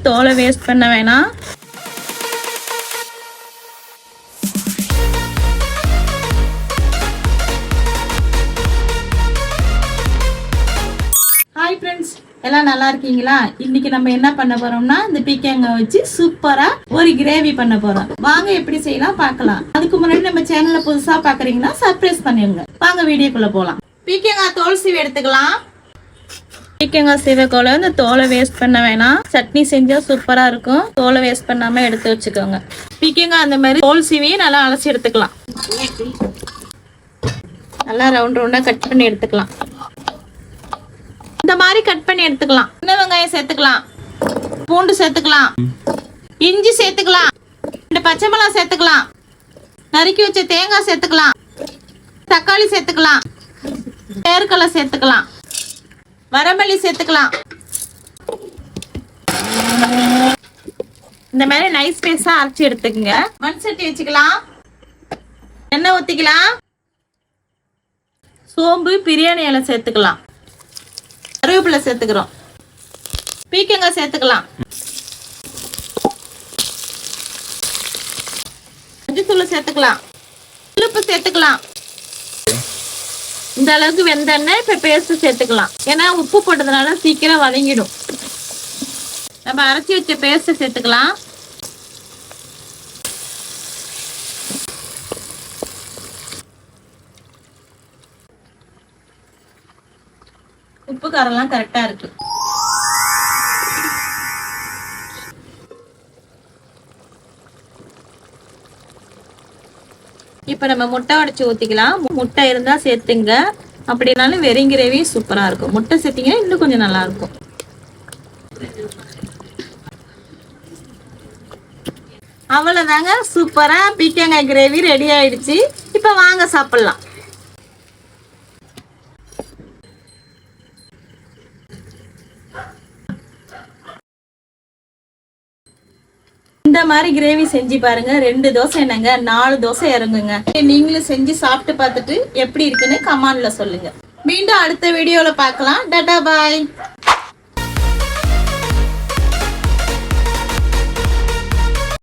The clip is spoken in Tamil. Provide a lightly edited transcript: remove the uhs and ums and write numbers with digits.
தோலை வேஸ்ட் பண்ண வேணாம். ஹாய் ஃப்ரெண்ட்ஸ், எல்லாம் நல்லா இருக்கீங்களா? இன்னைக்கு நம்ம என்ன பண்ண போறோம்னா இந்த பீக்கங்காய் வச்சு சூப்பரா ஒரு கிரேவி பண்ண போறோம். வாங்க எப்படி செய்யலாம் பார்க்கலாம். அதுக்கு முன்னாடி நம்ம சேனல்ல புதுசா பாக்குறீங்கன்னா சப்ஸ்கிரைப் பண்ணிடுங்க. வாங்க வீடியோக்குள்ள போலாம். பீக்கங்காய் தோல் சீவி எடுத்துக்கலாம். பீக்கங்காய் சீவக்கோல இந்த தோலை வேஸ்ட் பண்ண வேணாம். சட்னி செஞ்சா சூப்பரா இருக்கும். தோலை வேஸ்ட் பண்ணாம எடுத்து வச்சுக்கோங்க. பீக்கங்காய் அந்த மாதிரி தோல் சீவி நல்லா அலசி எடுத்துக்கலாம். நல்லா ரவுண்ட் ரவுண்டா கட் பண்ணி எடுத்துக்கலாம். இந்த மாதிரி கட் பண்ணி எடுத்துக்கலாம். சின்ன வெங்காயம் சேர்த்துக்கலாம், பூண்டு சேர்த்துக்கலாம், இஞ்சி சேர்த்துக்கலாம், 2 பச்சை மிளகாய் சேர்த்துக்கலாம், நறுக்கி வச்ச தேங்காய் சேர்த்துக்கலாம், தக்காளி சேர்த்துக்கலாம், வேர்க்கடலை சேர்த்துக்கலாம், வரமல்லி சேர்த்துக்கலாம். இந்த மாதிரி நைஸ் பேஸா அரைச்சி எடுத்துக்கங்க. மண் சட்டி வச்சுக்கலாம். எண்ணெய் ஊத்திக்கலாம். சோம்பு, பிரியாணி இலை சேர்த்துக்கலாம். கருவேப்பிலை சேர்த்துக்கிறோம். பீக்கங்காய் சேர்த்துக்கலாம். மஞ்சத்தூள் சேர்த்துக்கலாம். உப்பு சேர்த்துக்கலாம். இந்த அளவுக்கு வெந்தோடனே இப்ப பேஸ்ட் சேர்த்துக்கலாம். ஏன்னா உப்பு போட்டதுனால சீக்கிரம் வதங்கிடும். நம்ம அரைச்சி வச்ச பேஸ்ட் சேர்த்துக்கலாம். உப்பு காரெல்லாம் கரெக்டா இருக்கு. இப்ப நம்ம முட்டை உடைச்சு ஊத்திக்கலாம். முட்டை இருந்தா சேர்த்துங்க, அப்படின்னாலும் வெறும் கிரேவி சூப்பரா இருக்கும். முட்டை சேர்த்தீங்கன்னா இன்னும் கொஞ்சம் நல்லா இருக்கும். அவ்வளவுதாங்க, சூப்பரா பீக்கங்காய் கிரேவி ரெடி ஆயிடுச்சு. இப்ப வாங்க சாப்பிடலாம். இந்த மாதிரி கிரேவி செஞ்சு பாருங்க. 2 தோசை என்னங்க 4 தோசை இறங்குங்க. நீங்களும் செஞ்சு சாப்பிட்டு பார்த்துட்டு எப்படி இருக்குன்னு கமெண்ட்ல சொல்லுங்க. மீண்டும் அடுத்த வீடியோல பார்க்கலாம். டாடா பாய்.